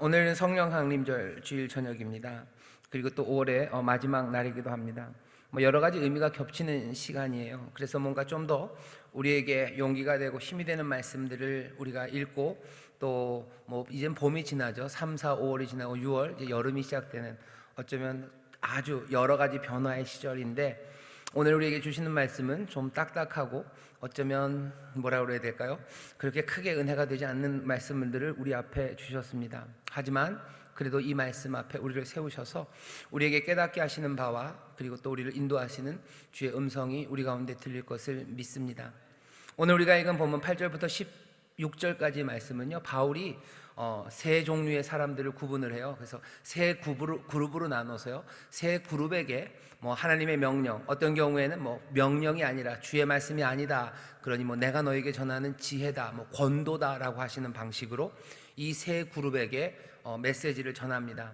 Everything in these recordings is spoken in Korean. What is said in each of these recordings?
오늘은 성령 강림절 주일 저녁입니다. 그리고 또 5월의 마지막 날이기도 합니다. 여러 가지 의미가 겹치는 시간이에요. 그래서 뭔가 좀 더 우리에게 용기가 되고 힘이 되는 말씀들을 우리가 읽고 또 이젠 봄이 지나죠. 3, 4, 5월이 지나고 6월 이제 여름이 시작되는 어쩌면 아주 여러 가지 변화의 시절인데 오늘 우리에게 주시는 말씀은 좀 딱딱하고 어쩌면 뭐라 그래야 될까요? 그렇게 크게 은혜가 되지 않는 말씀들을 우리 앞에 주셨습니다. 하지만 그래도 이 말씀 앞에 우리를 세우셔서 우리에게 깨닫게 하시는 바와 그리고 또 우리를 인도하시는 주의 음성이 우리 가운데 들릴 것을 믿습니다. 오늘 우리가 읽은 본문 8절부터 16절까지 말씀은요, 바울이 세 종류의 사람들을 구분을 해요. 그래서 세 그룹으로 나눠서요, 세 그룹에게 하나님의 명령, 어떤 경우에는 명령이 아니라 주의 말씀이 아니다, 그러니 내가 너에게 전하는 지혜다, 권도다라고 하시는 방식으로 이 세 그룹에게 메시지를 전합니다.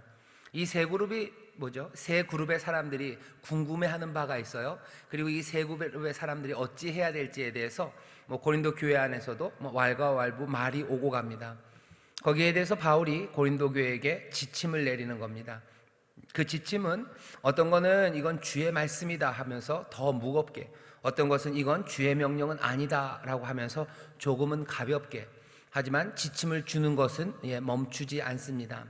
이 세 그룹이 뭐죠? 세 그룹의 사람들이 궁금해하는 바가 있어요. 그리고 이 세 그룹의 사람들이 어찌 해야 될지에 대해서 고린도 교회 안에서도 왈가왈부 말이 오고 갑니다. 거기에 대해서 바울이 고린도 교회에게 지침을 내리는 겁니다. 그 지침은 어떤 거는 이건 주의 말씀이다 하면서 더 무겁게, 어떤 것은 이건 주의 명령은 아니다 라고 하면서 조금은 가볍게, 하지만 지침을 주는 것은 멈추지 않습니다.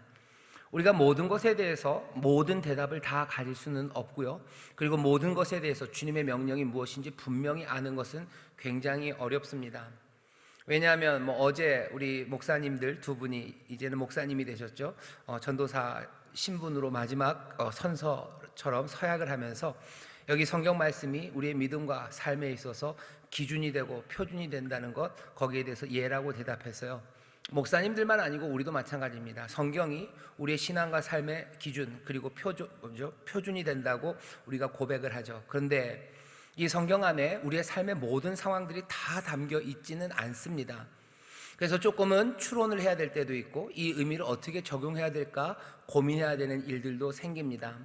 우리가 모든 것에 대해서 모든 대답을 다 가질 수는 없고요. 그리고 모든 것에 대해서 주님의 명령이 무엇인지 분명히 아는 것은 굉장히 어렵습니다. 왜냐하면 어제 우리 목사님들 두 분이 이제는 목사님이 되셨죠. 전도사 신분으로 마지막 선서처럼 서약을 하면서 여기 성경 말씀이 우리의 믿음과 삶에 있어서 기준이 되고 표준이 된다는 것, 거기에 대해서 예라고 대답했어요. 목사님들만 아니고 우리도 마찬가지입니다. 성경이 우리의 신앙과 삶의 기준 그리고 표준이 된다고 우리가 고백을 하죠. 그런데 이 성경 안에 우리의 삶의 모든 상황들이 다 담겨 있지는 않습니다. 그래서 조금은 추론을 해야 될 때도 있고 이 의미를 어떻게 적용해야 될까 고민해야 되는 일들도 생깁니다.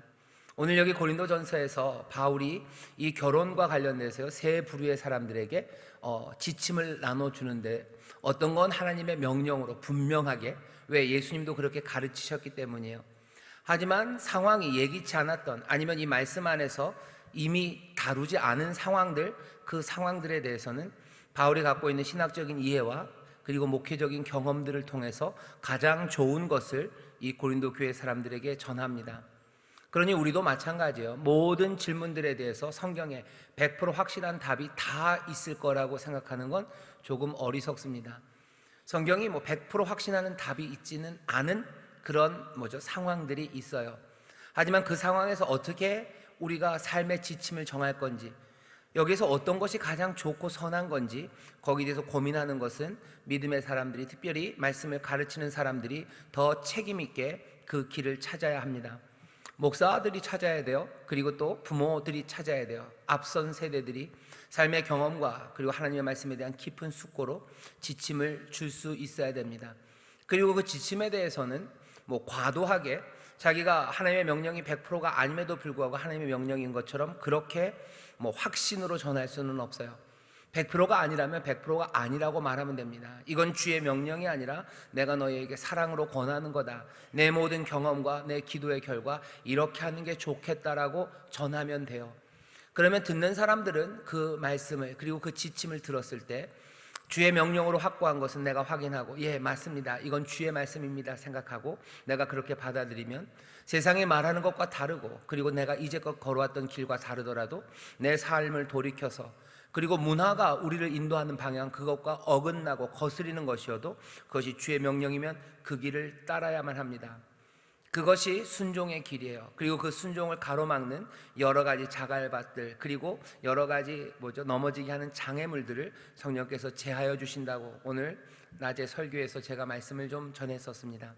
오늘 여기 고린도전서에서 바울이 이 결혼과 관련돼서 세 부류의 사람들에게 지침을 나눠주는데, 어떤 건 하나님의 명령으로 분명하게, 왜 예수님도 그렇게 가르치셨기 때문이에요. 하지만 상황이 예기치 않았던, 아니면 이 말씀 안에서 이미 다루지 않은 상황들, 그 상황들에 대해서는 바울이 갖고 있는 신학적인 이해와 그리고 목회적인 경험들을 통해서 가장 좋은 것을 이 고린도 교회 사람들에게 전합니다. 그러니 우리도 마찬가지예요. 모든 질문들에 대해서 성경에 100% 확실한 답이 다 있을 거라고 생각하는 건 조금 어리석습니다. 성경이 100% 확신하는 답이 있지는 않은 그런 상황들이 있어요. 하지만 그 상황에서 어떻게 우리가 삶의 지침을 정할 건지, 여기서 어떤 것이 가장 좋고 선한 건지, 거기에 대해서 고민하는 것은 믿음의 사람들이, 특별히 말씀을 가르치는 사람들이 더 책임 있게 그 길을 찾아야 합니다. 목사들이 찾아야 돼요. 그리고 또 부모들이 찾아야 돼요. 앞선 세대들이 삶의 경험과 그리고 하나님의 말씀에 대한 깊은 숙고로 지침을 줄 수 있어야 됩니다. 그리고 그 지침에 대해서는 과도하게 자기가 하나님의 명령이 100%가 아님에도 불구하고 하나님의 명령인 것처럼 그렇게 확신으로 전할 수는 없어요. 100%가 아니라면 100%가 아니라고 말하면 됩니다. 이건 주의 명령이 아니라 내가 너희에게 사랑으로 권하는 거다. 내 모든 경험과 내 기도의 결과 이렇게 하는 게 좋겠다라고 전하면 돼요. 그러면 듣는 사람들은 그 말씀을 그리고 그 지침을 들었을 때 주의 명령으로 확고한 것은 내가 확인하고 맞습니다, 이건 주의 말씀입니다 생각하고 내가 그렇게 받아들이면 세상이 말하는 것과 다르고, 그리고 내가 이제껏 걸어왔던 길과 다르더라도 내 삶을 돌이켜서, 그리고 문화가 우리를 인도하는 방향, 그것과 어긋나고 거스리는 것이어도 그것이 주의 명령이면 그 길을 따라야만 합니다. 그것이 순종의 길이에요. 그리고 그 순종을 가로막는 여러 가지 자갈밭들, 그리고 여러 가지 넘어지게 하는 장애물들을 성령께서 제하여 주신다고 오늘 낮에 설교에서 제가 말씀을 좀 전했었습니다.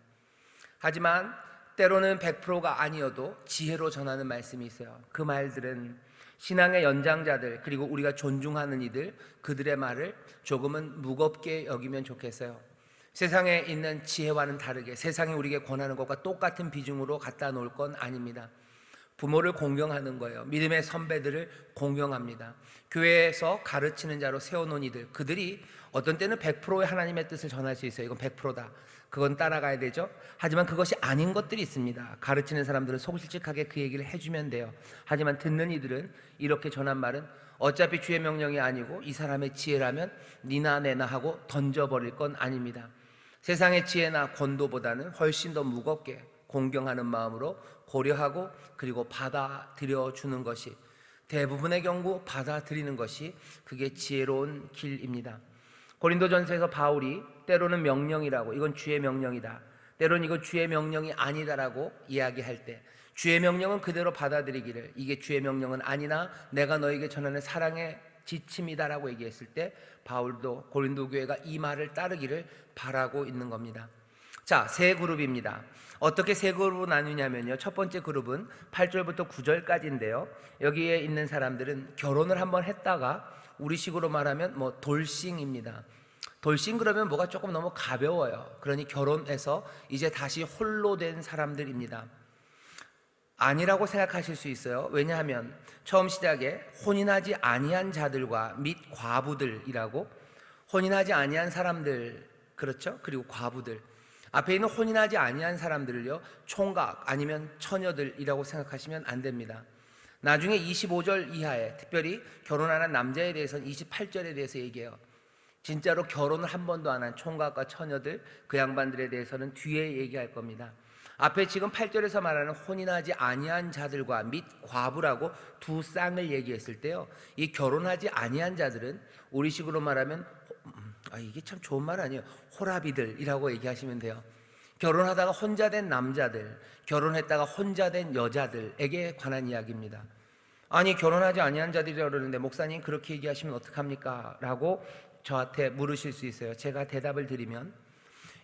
하지만 때로는 100%가 아니어도 지혜로 전하는 말씀이 있어요. 그 말들은 신앙의 연장자들, 그리고 우리가 존중하는 이들, 그들의 말을 조금은 무겁게 여기면 좋겠어요. 세상에 있는 지혜와는 다르게 세상이 우리에게 권하는 것과 똑같은 비중으로 갖다 놓을 건 아닙니다. 부모를 공경하는 거예요. 믿음의 선배들을 공경합니다. 교회에서 가르치는 자로 세워놓은 이들, 그들이 어떤 때는 100%의 하나님의 뜻을 전할 수 있어요. 이건 100%다. 그건 따라가야 되죠. 하지만 그것이 아닌 것들이 있습니다. 가르치는 사람들은 속실직하게 그 얘기를 해주면 돼요. 하지만 듣는 이들은 이렇게 전한 말은 어차피 주의 명령이 아니고 이 사람의 지혜라면 니나 내나 하고 던져버릴 건 아닙니다. 세상의 지혜나 권도보다는 훨씬 더 무겁게 공경하는 마음으로 고려하고 그리고 받아들여 주는 것이, 대부분의 경우 받아들이는 것이 그게 지혜로운 길입니다. 고린도전서에서 바울이 때로는 명령이라고, 이건 주의 명령이다, 때로는 이건 주의 명령이 아니다라고 이야기할 때 주의 명령은 그대로 받아들이기를, 이게 주의 명령은 아니나 내가 너에게 전하는 사랑의 지침이다라고 얘기했을 때 바울도 고린도 교회가 이 말을 따르기를 바라고 있는 겁니다. 자, 세 그룹입니다. 어떻게 세 그룹으로 나누냐면요, 첫 번째 그룹은 8절부터 9절까지인데요 여기에 있는 사람들은 결혼을 한번 했다가 우리식으로 말하면 돌싱입니다. 돌싱 그러면 뭐가 조금 너무 가벼워요. 그러니 결혼해서 이제 다시 홀로 된 사람들입니다. 아니라고 생각하실 수 있어요. 왜냐하면 처음 시작에 혼인하지 아니한 자들과 및 과부들이라고, 혼인하지 아니한 사람들, 그렇죠? 그리고 과부들, 앞에 있는 혼인하지 아니한 사람들을요 총각 아니면 처녀들이라고 생각하시면 안 됩니다. 나중에 25절 이하에 특별히 결혼 안 한 남자에 대해서는 28절에 대해서 얘기해요. 진짜로 결혼을 한 번도 안 한 총각과 처녀들, 그 양반들에 대해서는 뒤에 얘기할 겁니다. 앞에 지금 8절에서 말하는 혼인하지 아니한 자들과 및 과부라고 두 쌍을 얘기했을 때요, 이 결혼하지 아니한 자들은 우리식으로 말하면 이게 참 좋은 말 아니에요. 호라비들이라고 얘기하시면 돼요. 결혼하다가 혼자 된 남자들, 결혼했다가 혼자 된 여자들에게 관한 이야기입니다. 아니 결혼하지 아니한 자들이라고 그러는데 목사님 그렇게 얘기하시면 어떡합니까? 라고 저한테 물으실 수 있어요. 제가 대답을 드리면,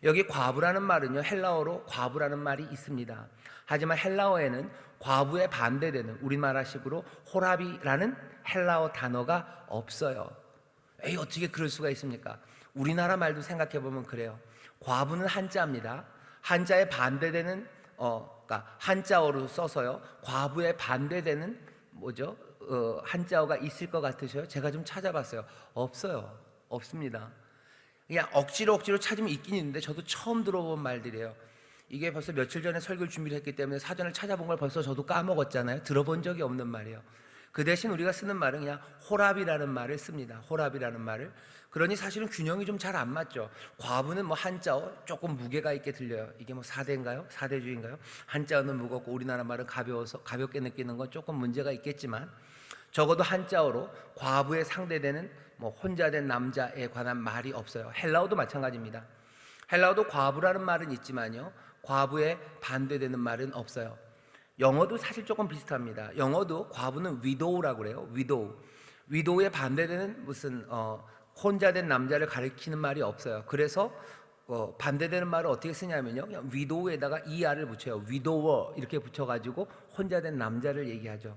여기 과부라는 말은요 헬라어로 과부라는 말이 있습니다. 하지만 헬라어에는 과부에 반대되는 우리나라식으로 호라비라는 헬라어 단어가 없어요. 어떻게 그럴 수가 있습니까? 우리나라 말도 생각해보면 그래요. 과부는 한자입니다. 한자에 반대되는 그러니까 한자어로 써서요 과부에 반대되는 한자어가 있을 것 같으셔요? 제가 좀 찾아봤어요. 없어요. 없습니다. 그냥 억지로 찾으면 있긴 있는데 저도 처음 들어본 말들이에요. 이게 벌써 며칠 전에 설교를 준비를 했기 때문에 사전을 찾아본 걸 벌써 저도 까먹었잖아요. 들어본 적이 없는 말이에요. 그 대신 우리가 쓰는 말은 그냥 호랍이라는 말을 씁니다. 호랍이라는 말을. 그러니 사실은 균형이 좀 잘 안 맞죠. 과부는 한자어 조금 무게가 있게 들려요. 이게 사대인가요? 사대주의인가요? 한자어는 무겁고 우리나라 말은 가벼워서 가볍게 느끼는 건 조금 문제가 있겠지만, 적어도 한자어로 과부에 상대되는 혼자 된 남자에 관한 말이 없어요. 헬라어도 마찬가지입니다. 헬라어도 과부라는 말은 있지만요 과부에 반대되는 말은 없어요. 영어도 사실 조금 비슷합니다. 영어도 과부는 widow라고 그래요. widow에 반대되는 무슨 혼자 된 남자를 가리키는 말이 없어요. 그래서 반대되는 말을 어떻게 쓰냐면요 그냥 widow에다가 er을 붙여요. widower 이렇게 붙여가지고 혼자 된 남자를 얘기하죠.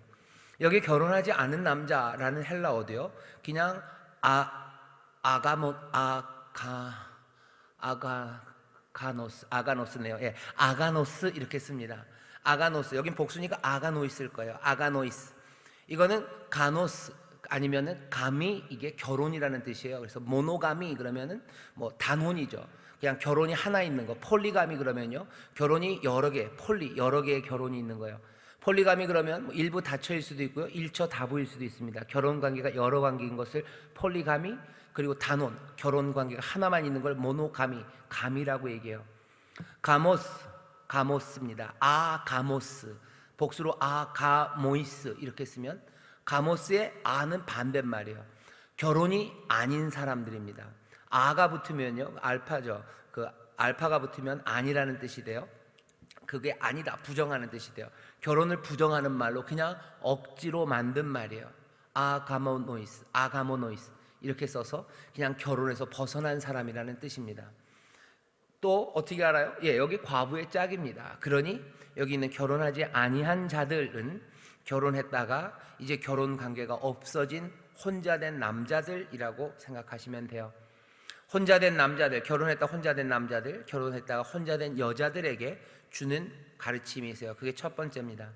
여기 결혼하지 않은 남자라는 헬라어도요 그냥 아가노스네요. 예, 아가노스 이렇게 씁니다. 아가노스, 여긴 복수니까 아가노이스일 거예요. 아가노이스. 이거는 가노스 아니면은 가미, 이게 결혼이라는 뜻이에요. 그래서 모노가미 그러면은 단혼이죠. 그냥 결혼이 하나 있는 거. 폴리가미 그러면요 결혼이 여러 개, 여러 개의 결혼이 있는 거예요. 폴리가미 그러면 일부 다처일 수도 있고요 일처 다부일 수도 있습니다. 결혼 관계가 여러 관계인 것을 폴리가미, 그리고 단혼, 결혼 관계가 하나만 있는 걸 모노가미, 가미라고 얘기해요. 가모스입니다. 가모스, 복수로 가모이스 이렇게 쓰면, 가모스의 아는 반대말이에요. 결혼이 아닌 사람들입니다. 아가 붙으면요 알파죠. 그 알파가 붙으면 아니라는 뜻이 돼요. 그게 아니다, 부정하는 뜻이 돼요. 결혼을 부정하는 말로 그냥 억지로 만든 말이에요. 아가모노이스 이렇게 써서 그냥 결혼에서 벗어난 사람이라는 뜻입니다. 또 어떻게 알아요? 여기 과부의 짝입니다. 그러니 여기 있는 결혼하지 아니한 자들은 결혼했다가 이제 결혼 관계가 없어진 혼자 된 남자들이라고 생각하시면 돼요. 혼자 된 남자들, 결혼했다 혼자 된 남자들, 결혼했다가 혼자 된 여자들에게 주는 가르침이 있어요. 그게 첫 번째입니다.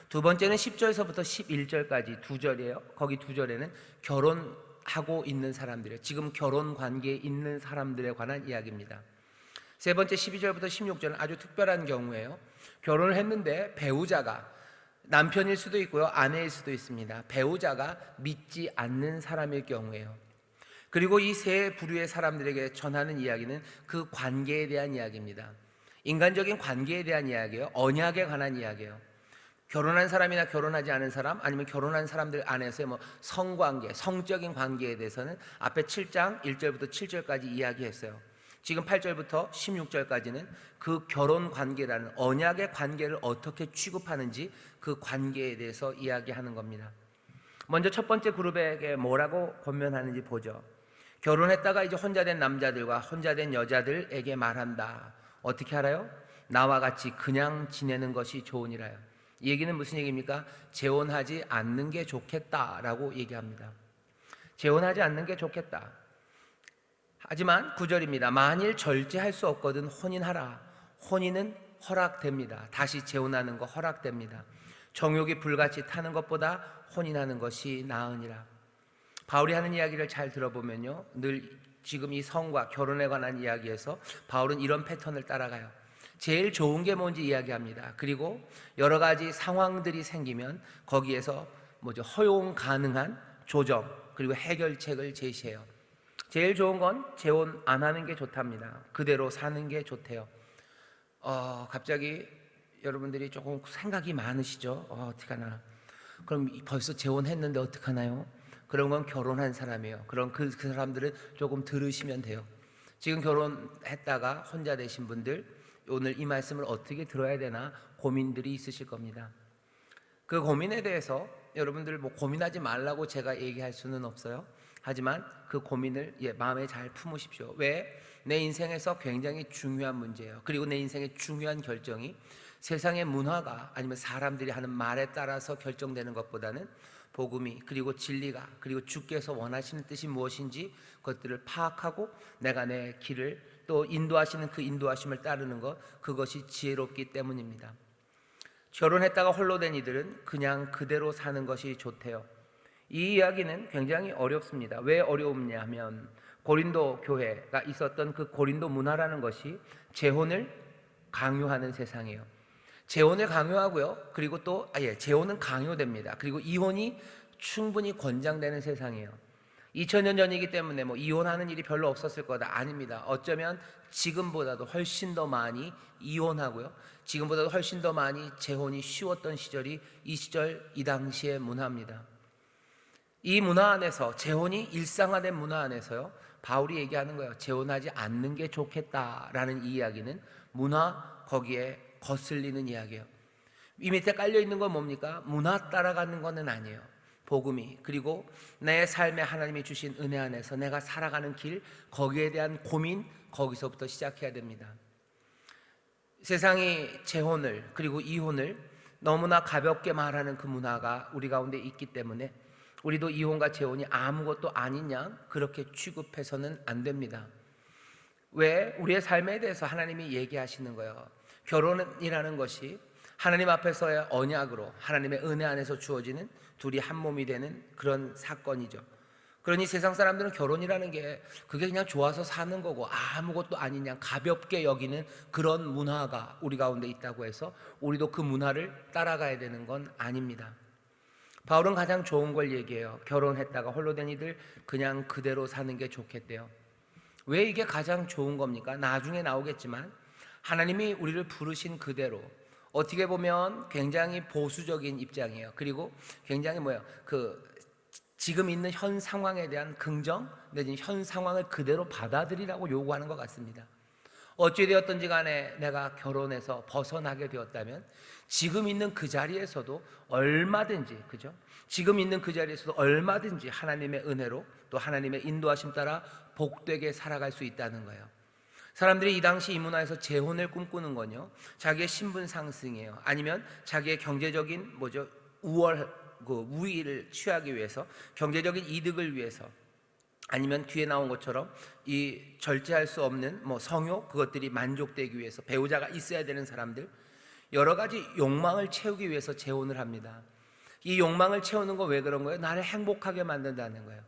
두 번째는 10절에서부터 11절까지 두 절이에요. 거기 두 절에는 결혼하고 있는 사람들이에요. 지금 결혼 관계에 있는 사람들에 관한 이야기입니다. 세 번째 12절부터 16절은 아주 특별한 경우예요. 결혼을 했는데 배우자가 남편일 수도 있고요, 아내일 수도 있습니다. 배우자가 믿지 않는 사람일 경우예요. 그리고 이 세 부류의 사람들에게 전하는 이야기는 그 관계에 대한 이야기입니다. 인간적인 관계에 대한 이야기예요. 언약에 관한 이야기예요. 결혼한 사람이나 결혼하지 않은 사람, 아니면 결혼한 사람들 안에서의 성관계, 성적인 관계에 대해서는 앞에 7장 1절부터 7절까지 이야기했어요. 지금 8절부터 16절까지는 그 결혼 관계라는 언약의 관계를 어떻게 취급하는지 그 관계에 대해서 이야기하는 겁니다. 먼저 첫 번째 그룹에게 뭐라고 권면하는지 보죠. 결혼했다가 이제 혼자 된 남자들과 혼자 된 여자들에게 말한다. 어떻게 알아요? 나와 같이 그냥 지내는 것이 좋으니라요. 이 얘기는 무슨 얘기입니까? 재혼하지 않는 게 좋겠다라고 얘기합니다. 재혼하지 않는 게 좋겠다. 하지만 9절입니다. 만일 절제할 수 없거든 혼인하라. 혼인은 허락됩니다. 다시 재혼하는 거 허락됩니다. 정욕이 불같이 타는 것보다 혼인하는 것이 나으니라. 바울이 하는 이야기를 잘 들어보면요, 늘 지금 이 성과 결혼에 관한 이야기에서 바울은 이런 패턴을 따라가요. 제일 좋은 게 뭔지 이야기합니다. 그리고 여러 가지 상황들이 생기면 거기에서 허용 가능한 조정 그리고 해결책을 제시해요. 제일 좋은 건 재혼 안 하는 게 좋답니다. 그대로 사는 게 좋대요. 갑자기 여러분들이 조금 생각이 많으시죠? 어떡하나? 그럼 벌써 재혼했는데 어떡하나요? 그런 건 결혼한 사람이에요. 그럼 그 사람들은 조금 들으시면 돼요. 지금 결혼했다가 혼자 되신 분들, 오늘 이 말씀을 어떻게 들어야 되나 고민들이 있으실 겁니다. 그 고민에 대해서 여러분들 고민하지 말라고 제가 얘기할 수는 없어요. 하지만 그 고민을 마음에 잘 품으십시오. 왜? 내 인생에서 굉장히 중요한 문제예요. 그리고 내 인생의 중요한 결정이 세상의 문화가 아니면 사람들이 하는 말에 따라서 결정되는 것보다는 복음이, 그리고 진리가, 그리고 주께서 원하시는 뜻이 무엇인지 그것들을 파악하고 내가 내 길을 또 인도하시는 그 인도하심을 따르는 것, 그것이 지혜롭기 때문입니다. 결혼했다가 홀로 된 이들은 그냥 그대로 사는 것이 좋대요. 이 이야기는 굉장히 어렵습니다. 왜 어려웠냐 하면 고린도 교회가 있었던 그 고린도 문화라는 것이 재혼을 강요하는 세상이에요. 재혼을 강요하고요. 그리고 또 재혼은 강요됩니다. 그리고 이혼이 충분히 권장되는 세상이에요. 2000년 전이기 때문에 이혼하는 일이 별로 없었을 거다. 아닙니다. 어쩌면 지금보다도 훨씬 더 많이 이혼하고요. 지금보다도 훨씬 더 많이 재혼이 쉬웠던 시절이 이 시절, 이 당시의 문화입니다. 이 문화 안에서, 재혼이 일상화된 문화 안에서요, 바울이 얘기하는 거예요. 재혼하지 않는 게 좋겠다라는 이 이야기는 문화 거기에 거슬리는 이야기예요. 이 밑에 깔려있는 건 뭡니까? 문화 따라가는 것은 아니에요. 복음이, 그리고 내 삶에 하나님이 주신 은혜 안에서 내가 살아가는 길, 거기에 대한 고민, 거기서부터 시작해야 됩니다. 세상이 재혼을 그리고 이혼을 너무나 가볍게 말하는 그 문화가 우리 가운데 있기 때문에 우리도 이혼과 재혼이 아무것도 아닌 양 그렇게 취급해서는 안 됩니다. 왜? 우리의 삶에 대해서 하나님이 얘기하시는 거예요. 결혼이라는 것이 하나님 앞에서의 언약으로 하나님의 은혜 안에서 주어지는 둘이 한 몸이 되는 그런 사건이죠. 그러니 세상 사람들은 결혼이라는 게 그게 그냥 좋아서 사는 거고 아무것도 아닌 양 가볍게 여기는 그런 문화가 우리 가운데 있다고 해서 우리도 그 문화를 따라가야 되는 건 아닙니다. 바울은 가장 좋은 걸 얘기해요. 결혼했다가 홀로 된 이들 그냥 그대로 사는 게 좋겠대요. 왜 이게 가장 좋은 겁니까? 나중에 나오겠지만 하나님이 우리를 부르신 그대로, 어떻게 보면 굉장히 보수적인 입장이에요. 그리고 굉장히 지금 있는 현 상황에 대한 긍정 내지는 현 상황을 그대로 받아들이라고 요구하는 것 같습니다. 어찌 되었든지 간에 내가 결혼해서 벗어나게 되었다면 지금 있는 그 자리에서도 얼마든지, 그죠? 지금 있는 그 자리에서도 얼마든지 하나님의 은혜로 또 하나님의 인도하심 따라 복되게 살아갈 수 있다는 거예요. 사람들이 이 당시 이 문화에서 재혼을 꿈꾸는 건요, 자기의 신분 상승이에요. 아니면 자기의 경제적인 우위를 취하기 위해서, 경제적인 이득을 위해서, 아니면 뒤에 나온 것처럼 이 절제할 수 없는 성욕, 그것들이 만족되기 위해서 배우자가 있어야 되는 사람들, 여러 가지 욕망을 채우기 위해서 재혼을 합니다. 이 욕망을 채우는 거 왜 그런 거예요? 나를 행복하게 만든다는 거예요.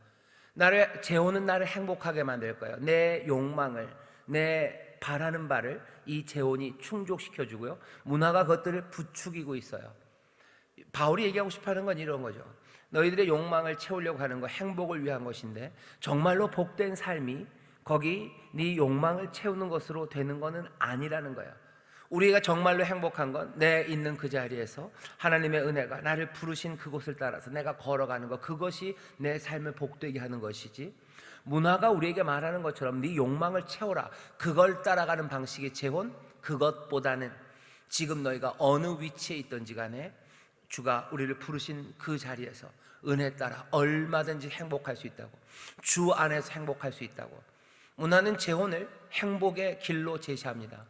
재혼은 나를 행복하게 만들 거예요. 내 욕망을, 내 바라는 바를 이 재혼이 충족시켜 주고요, 문화가 그것들을 부추기고 있어요. 바울이 얘기하고 싶어하는 건 이런 거죠. 너희들의 욕망을 채우려고 하는 거 행복을 위한 것인데, 정말로 복된 삶이 거기 네 욕망을 채우는 것으로 되는 것은 아니라는 거예요. 우리가 정말로 행복한 건 내 있는 그 자리에서 하나님의 은혜가 나를 부르신 그곳을 따라서 내가 걸어가는 것, 그것이 내 삶을 복되게 하는 것이지, 문화가 우리에게 말하는 것처럼 네 욕망을 채워라, 그걸 따라가는 방식의 재혼, 그것보다는 지금 너희가 어느 위치에 있든지 간에 주가 우리를 부르신 그 자리에서 은혜 따라 얼마든지 행복할 수 있다고, 주 안에서 행복할 수 있다고. 문화는 재혼을 행복의 길로 제시합니다.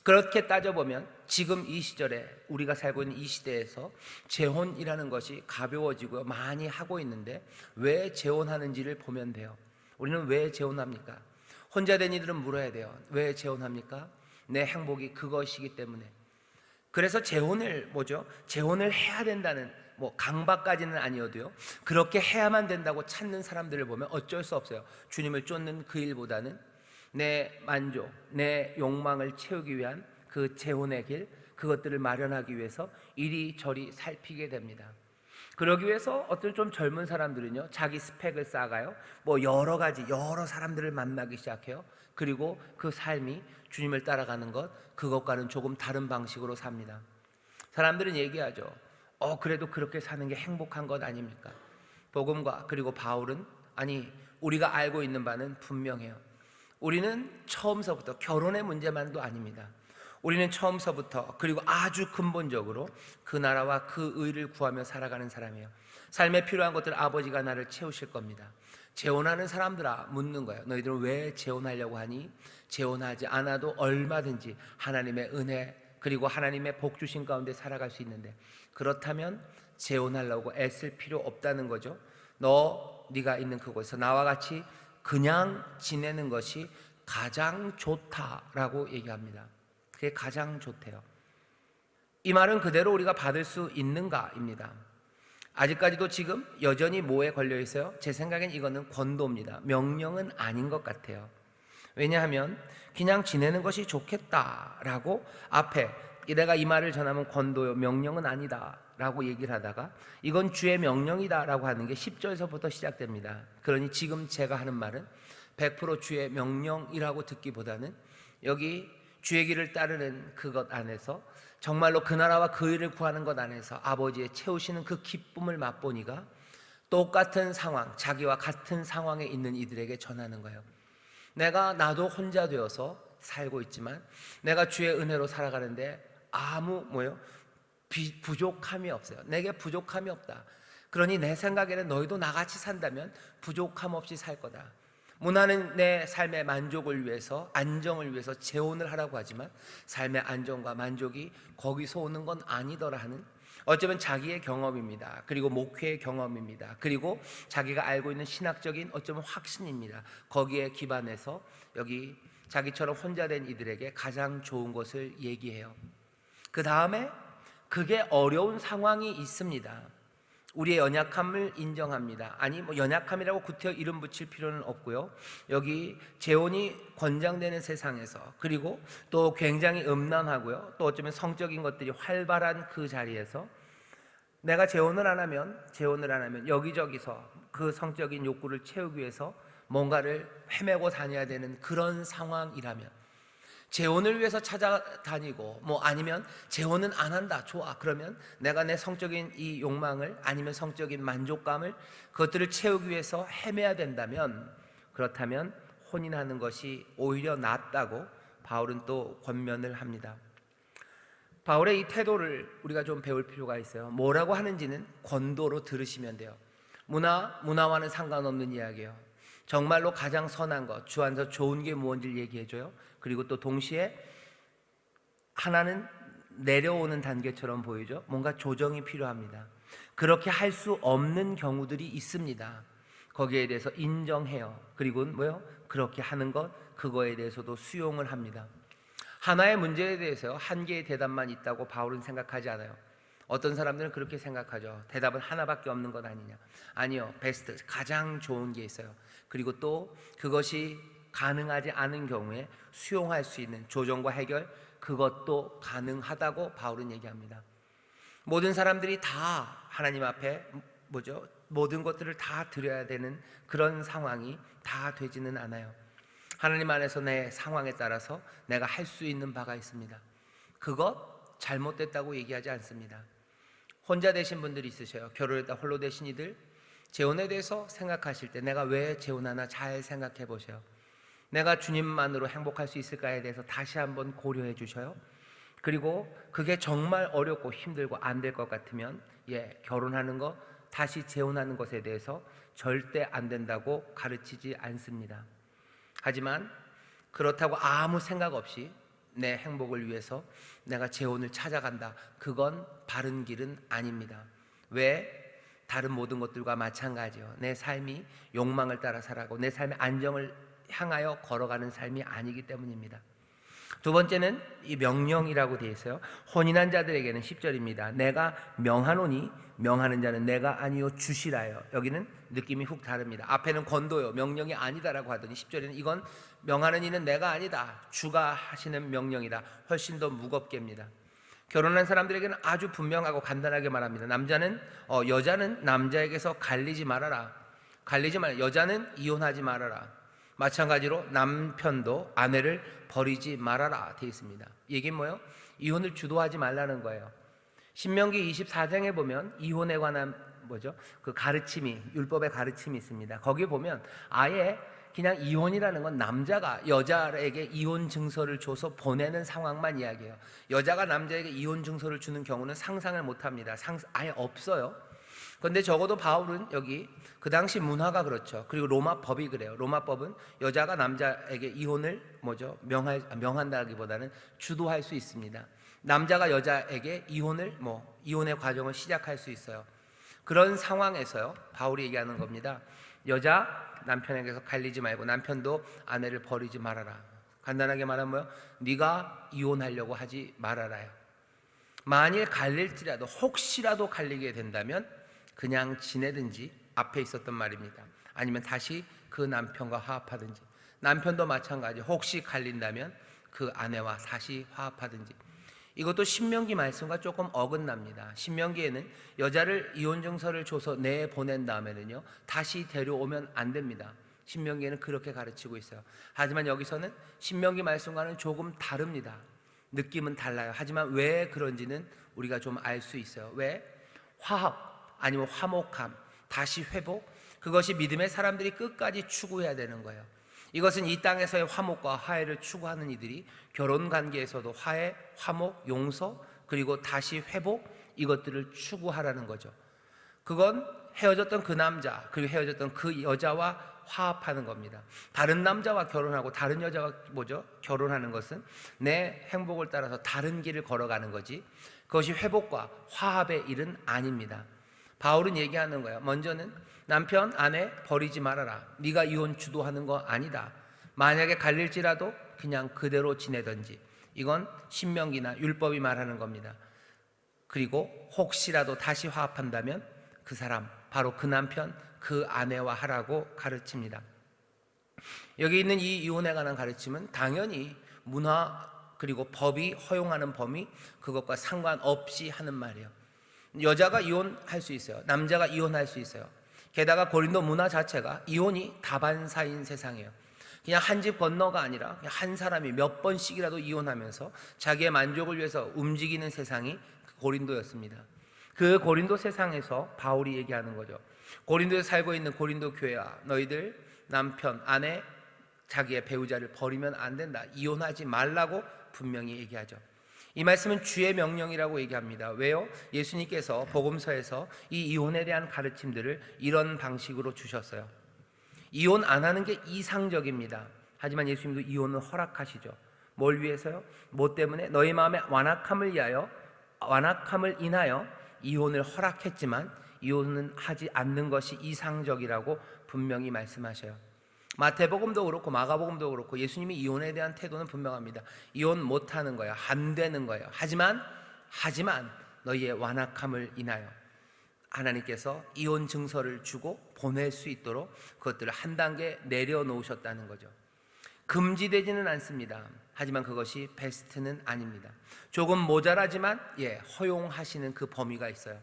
그렇게 따져보면 지금 이 시절에, 우리가 살고 있는 이 시대에서 재혼이라는 것이 가벼워지고 많이 하고 있는데, 왜 재혼하는지를 보면 돼요. 우리는 왜 재혼합니까? 혼자 된 이들은 물어야 돼요. 왜 재혼합니까? 내 행복이 그것이기 때문에. 그래서 재혼을 재혼을 해야 된다는, 강박까지는 아니어도요, 그렇게 해야만 된다고 찾는 사람들을 보면 어쩔 수 없어요. 주님을 쫓는 그 일보다는 내 만족, 내 욕망을 채우기 위한 그 재혼의 길, 그것들을 마련하기 위해서 이리저리 살피게 됩니다. 그러기 위해서 어떤 좀 젊은 사람들은요, 자기 스펙을 쌓아가요. 여러 사람들을 만나기 시작해요. 그리고 그 삶이 주님을 따라가는 것, 그것과는 조금 다른 방식으로 삽니다. 사람들은 얘기하죠. 그래도 그렇게 사는 게 행복한 것 아닙니까? 복음과 그리고 바울은, 우리가 알고 있는 바는 분명해요. 우리는 처음서부터, 결혼의 문제만도 아닙니다. 우리는 처음서부터, 그리고 아주 근본적으로 그 나라와 그 의를 구하며 살아가는 사람이에요. 삶에 필요한 것들 아버지가 나를 채우실 겁니다. 재혼하는 사람들아, 묻는 거예요. 너희들은 왜 재혼하려고 하니? 재혼하지 않아도 얼마든지 하나님의 은혜 그리고 하나님의 복 주신 가운데 살아갈 수 있는데, 그렇다면 재혼하려고 애쓸 필요 없다는 거죠. 네가 있는 그곳에서 나와 같이 그냥 지내는 것이 가장 좋다라고 얘기합니다. 그게 가장 좋대요. 이 말은 그대로 우리가 받을 수 있는가입니다. 아직까지도 지금 여전히 뭐에 걸려 있어요? 제 생각엔 이거는 권도입니다. 명령은 아닌 것 같아요. 왜냐하면 그냥 지내는 것이 좋겠다라고 앞에 내가 이 말을 전하면 권도요, 명령은 아니다 라고 얘기를 하다가 이건 주의 명령이다 라고 하는 게 10절에서부터 시작됩니다. 그러니 지금 제가 하는 말은 100% 주의 명령이라고 듣기보다는 여기 주의 길을 따르는 그것 안에서 정말로 그 나라와 그 일을 구하는 것 안에서 아버지의 채우시는 그 기쁨을 맛보니까 똑같은 상황, 자기와 같은 상황에 있는 이들에게 전하는 거예요. 나도 혼자 되어서 살고 있지만 내가 주의 은혜로 살아가는데 아무 부족함이 없어요. 내게 부족함이 없다. 그러니 내 생각에는 너희도 나같이 산다면 부족함 없이 살 거다. 문화는 내 삶의 만족을 위해서, 안정을 위해서 재혼을 하라고 하지만 삶의 안정과 만족이 거기서 오는 건 아니더라 하는, 어쩌면 자기의 경험입니다. 그리고 목회의 경험입니다. 그리고 자기가 알고 있는 신학적인 어쩌면 확신입니다. 거기에 기반해서 여기 자기처럼 혼자 된 이들에게 가장 좋은 것을 얘기해요. 그 다음에 그게 어려운 상황이 있습니다. 우리의 연약함을 인정합니다. 연약함이라고 구태여 이름 붙일 필요는 없고요. 여기 재혼이 권장되는 세상에서, 그리고 또 굉장히 음란하고요, 또 어쩌면 성적인 것들이 활발한 그 자리에서 내가 재혼을 안 하면 여기저기서 그 성적인 욕구를 채우기 위해서 뭔가를 헤매고 다녀야 되는 그런 상황이라면, 재혼을 위해서 찾아다니고 아니면 재혼은 안 한다, 좋아, 그러면 내가 내 성적인 이 욕망을, 아니면 성적인 만족감을, 그것들을 채우기 위해서 헤매야 된다면, 그렇다면 혼인하는 것이 오히려 낫다고 바울은 또 권면을 합니다. 바울의 이 태도를 우리가 좀 배울 필요가 있어요. 뭐라고 하는지는 권도로 들으시면 돼요. 문화와는 상관없는 이야기예요. 정말로 가장 선한 것, 주 안에서 좋은 게 무엇인지를 얘기해줘요. 그리고 또 동시에 하나는 내려오는 단계처럼 보이죠. 뭔가 조정이 필요합니다. 그렇게 할 수 없는 경우들이 있습니다. 거기에 대해서 인정해요. 그리고 그렇게 하는 것, 그거에 대해서도 수용을 합니다. 하나의 문제에 대해서 한 개의 대답만 있다고 바울은 생각하지 않아요. 어떤 사람들은 그렇게 생각하죠. 대답은 하나밖에 없는 것 아니냐. 아니요, 베스트, 가장 좋은 게 있어요. 그리고 또 그것이 가능하지 않은 경우에 수용할 수 있는 조정과 해결, 그것도 가능하다고 바울은 얘기합니다. 모든 사람들이 다 하나님 앞에 모든 것들을 다 드려야 되는 그런 상황이 다 되지는 않아요. 하나님 안에서 내 상황에 따라서 내가 할 수 있는 바가 있습니다. 그것 잘못됐다고 얘기하지 않습니다. 혼자 되신 분들이 있으셔요. 결혼했다 홀로 되신 이들, 재혼에 대해서 생각하실 때 내가 왜 재혼하나 잘 생각해 보세요. 내가 주님만으로 행복할 수 있을까에 대해서 다시 한번 고려해 주셔요. 그리고 그게 정말 어렵고 힘들고 안 될 것 같으면 결혼하는 것, 다시 재혼하는 것에 대해서 절대 안 된다고 가르치지 않습니다. 하지만 그렇다고 아무 생각 없이 내 행복을 위해서 내가 재혼을 찾아간다, 그건 바른 길은 아닙니다. 왜? 다른 모든 것들과 마찬가지요. 내 삶이 욕망을 따라 살아가고 내 삶의 안정을 향하여 걸어가는 삶이 아니기 때문입니다. 두 번째는 이 명령이라고 되어 있어요. 혼인한 자들에게는 10절입니다. 내가 명하노니 명하는 자는 내가 아니요 주시라요. 여기는 느낌이 훅 다릅니다. 앞에는 권도요, 명령이 아니다라고 하더니 10절에는 이건 명하는 이는 내가 아니다, 주가 하시는 명령이다. 훨씬 더 무겁게입니다. 결혼한 사람들에게는 아주 분명하고 간단하게 말합니다. 여자는 남자에게서 갈리지 말아라. 여자는 이혼하지 말아라. 마찬가지로 남편도 아내를 버리지 말아라 되어 있습니다. 이게 뭐예요? 이혼을 주도하지 말라는 거예요. 신명기 24장에 보면 이혼에 관한 그 가르침이, 율법의 가르침이 있습니다. 거기 보면 아예 그냥 이혼이라는 건 남자가 여자에게 이혼 증서를 줘서 보내는 상황만 이야기해요. 여자가 남자에게 이혼 증서를 주는 경우는 상상을 못합니다. 아예 없어요. 그런데 적어도 바울은 여기 그 당시 문화가 그렇죠. 그리고 로마 법이 그래요. 로마 법은 여자가 남자에게 이혼을 명한다기보다는 주도할 수 있습니다. 남자가 여자에게 이혼의 과정을 시작할 수 있어요. 그런 상황에서요, 바울이 얘기하는 겁니다. 여자 남편에게서 갈리지 말고 남편도 아내를 버리지 말아라. 간단하게 말하면 뭐요? 네가 이혼하려고 하지 말아라요. 만일 갈릴지라도, 혹시라도 갈리게 된다면 그냥 지내든지, 앞에 있었던 말입니다. 아니면 다시 그 남편과 화합하든지, 남편도 마찬가지, 혹시 갈린다면 그 아내와 다시 화합하든지. 이것도 신명기 말씀과 조금 어긋납니다. 신명기에는 여자를 이혼 증서를 줘서 내보낸 다음에는요, 다시 데려오면 안 됩니다. 신명기에는 그렇게 가르치고 있어요. 하지만 여기서는 신명기 말씀과는 조금 다릅니다. 느낌은 달라요. 하지만 왜 그런지는 우리가 좀 알 수 있어요. 왜? 화합 아니면 화목함, 다시 회복, 그것이 믿음의 사람들이 끝까지 추구해야 되는 거예요. 이것은 이 땅에서의 화목과 화해를 추구하는 이들이 결혼 관계에서도 화해, 화목, 용서, 그리고 다시 회복, 이것들을 추구하라는 거죠. 그건 헤어졌던 그 남자, 그리고 헤어졌던 그 여자와 화합하는 겁니다. 다른 남자와 결혼하고 다른 여자와 결혼하는 것은 내 행복을 따라서 다른 길을 걸어가는 거지, 그것이 회복과 화합의 일은 아닙니다. 바울은 얘기하는 거예요. 먼저는 남편, 아내 버리지 말아라. 네가 이혼 주도하는 거 아니다. 만약에 갈릴지라도 그냥 그대로 지내든지. 이건 신명기나 율법이 말하는 겁니다. 그리고 혹시라도 다시 화합한다면 그 사람, 바로 그 남편, 그 아내와 하라고 가르칩니다. 여기 있는 이 이혼에 관한 가르침은 당연히 문화 그리고 법이 허용하는 범위, 그것과 상관없이 하는 말이에요. 여자가 이혼할 수 있어요. 남자가 이혼할 수 있어요. 게다가 고린도 문화 자체가 이혼이 다반사인 세상이에요. 그냥 한 집 건너가 아니라 그냥 한 사람이 몇 번씩이라도 이혼하면서 자기의 만족을 위해서 움직이는 세상이 고린도였습니다. 그 고린도 세상에서 바울이 얘기하는 거죠. 고린도에 살고 있는 고린도 교회와 너희들 남편, 아내, 자기의 배우자를 버리면 안 된다. 이혼하지 말라고 분명히 얘기하죠. 이 말씀은 주의 명령이라고 얘기합니다. 왜요? 예수님께서 복음서에서 이 이혼에 대한 가르침들을 이런 방식으로 주셨어요. 이혼 안 하는 게 이상적입니다. 하지만 예수님도 이혼을 허락하시죠. 뭘 위해서요? 뭐 때문에? 너희 마음의 완악함을 인하여 이혼을 허락했지만 이혼은 하지 않는 것이 이상적이라고 분명히 말씀하셔요. 마태복음도 그렇고 마가복음도 그렇고 예수님이 이혼에 대한 태도는 분명합니다. 이혼 못하는 거예요. 안 되는 거예요. 하지만 너희의 완악함을 인하여 하나님께서 이혼 증서를 주고 보낼 수 있도록 그것들을 한 단계 내려놓으셨다는 거죠. 금지되지는 않습니다. 하지만 그것이 베스트는 아닙니다. 조금 모자라지만 허용하시는 그 범위가 있어요.